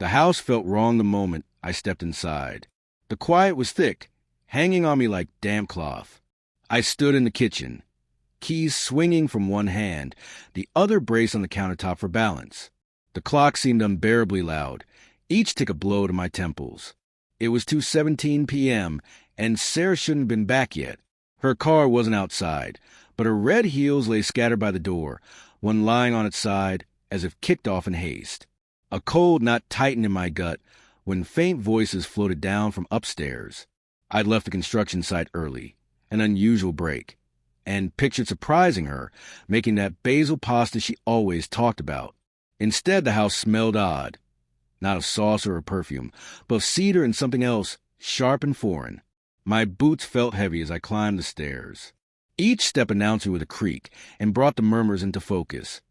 The house felt wrong the moment I stepped inside. The quiet was thick, hanging on me like damp cloth. I stood in the kitchen, keys swinging from one hand, the other braced on the countertop for balance. The clock seemed unbearably loud, each tick a blow to my temples. It was 2:17 p.m., and Sarah shouldn't have been back yet. Her car wasn't outside, but her red heels lay scattered by the door, one lying on its side as if kicked off in haste. A cold knot tightened in my gut when faint voices floated down from upstairs. I'd left the construction site early, an unusual break, and pictured surprising her, making that basil pasta she always talked about. Instead, the house smelled odd. Not of sauce or perfume, but of cedar and something else, sharp and foreign. My boots felt heavy as I climbed the stairs. Each step announced me with a creak and brought the murmurs into focus.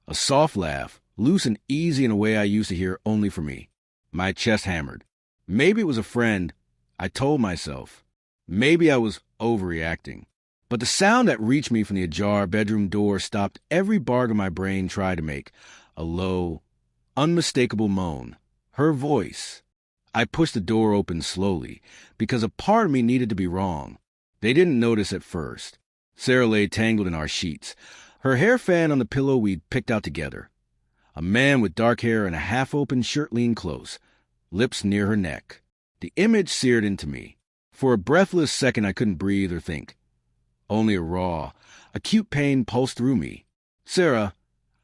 A soft laugh, loose and easy in a way I used to hear only for me. My chest hammered. Maybe it was a friend, I told myself. Maybe I was overreacting. But the sound that reached me from the ajar bedroom door stopped every bargain my brain tried to make. A low, unmistakable moan. Her voice. I pushed the door open slowly, because a part of me needed to be wrong. They didn't notice at first. Sarah lay tangled in our sheets, her hair fan on the pillow we'd picked out together. A man with dark hair and a half-open shirt leaned close, lips near her neck. The image seared into me. For a breathless second I couldn't breathe or think. Only a raw, acute pain pulsed through me. "Sarah,"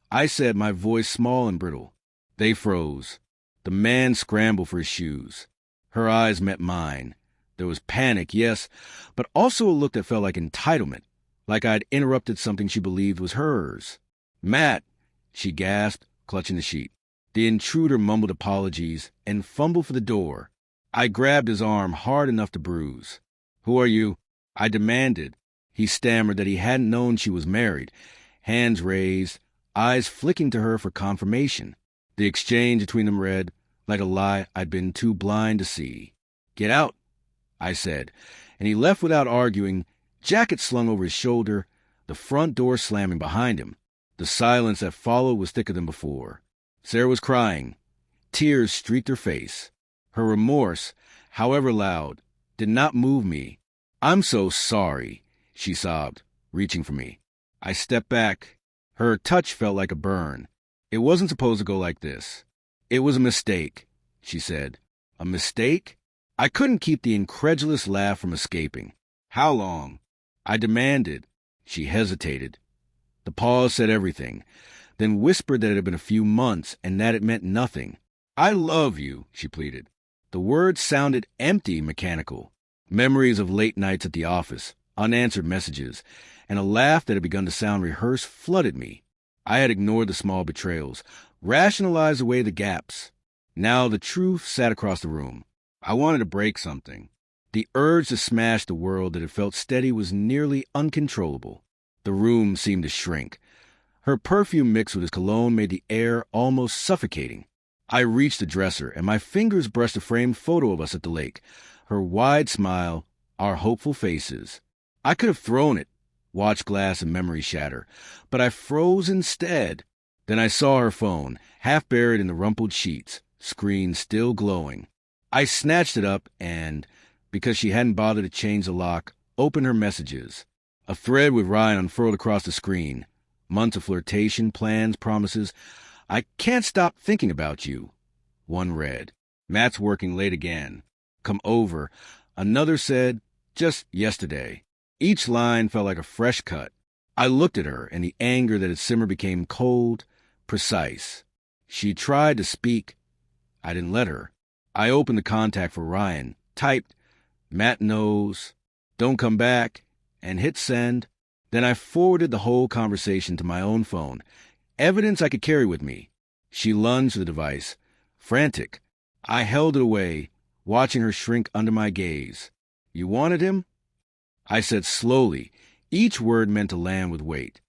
I said, my voice small and brittle. They froze. The man scrambled for his shoes. Her eyes met mine. There was panic, yes, but also a look that felt like entitlement, like I'd interrupted something she believed was hers. "Matt," she gasped, clutching the sheet. The intruder mumbled apologies and fumbled for the door. I grabbed his arm hard enough to bruise. "Who are you?" I demanded. He stammered that he hadn't known she was married, hands raised, eyes flicking to her for confirmation. The exchange between them read like a lie I'd been too blind to see. "Get out," I said, and he left without arguing, jacket slung over his shoulder, the front door slamming behind him. The silence that followed was thicker than before. Sarah was crying. Tears streaked her face. Her remorse, however loud, did not move me. "I'm so sorry," she sobbed, reaching for me. I stepped back. Her touch felt like a burn. "It wasn't supposed to go like this. It was a mistake," she said. "A mistake?" I couldn't keep the incredulous laugh from escaping. "How long?" I demanded. She hesitated. The pause said everything, then whispered that it had been a few months and that it meant nothing. "I love you," she pleaded. The words sounded empty, mechanical. Memories of late nights at the office, unanswered messages, and a laugh that had begun to sound rehearsed flooded me. I had ignored the small betrayals, rationalized away the gaps. Now the truth sat across the room. I wanted to break something. The urge to smash the world that had felt steady was nearly uncontrollable. The room seemed to shrink. Her perfume mixed with his cologne made the air almost suffocating. I reached the dresser, and my fingers brushed a framed photo of us at the lake, her wide smile, our hopeful faces. I could have thrown it, watched glass and memory shatter, but I froze instead. Then I saw her phone, half buried in the rumpled sheets, screen still glowing. I snatched it up and, because she hadn't bothered to change the lock, opened her messages. A thread with Ryan unfurled across the screen. Months of flirtation, plans, promises. "I can't stop thinking about you." One read, "Matt's working late again. Come over." Another said, "Just yesterday." Each line felt like a fresh cut. I looked at her, and the anger that had simmered became cold, precise. She tried to speak. I didn't let her. I opened the contact for Ryan, typed, "Matt knows, don't come back," and hit send. Then I forwarded the whole conversation to my own phone, evidence I could carry with me. She lunged for the device, frantic. I held it away, watching her shrink under my gaze. "You wanted him?" I said slowly, each word meant to land with weight.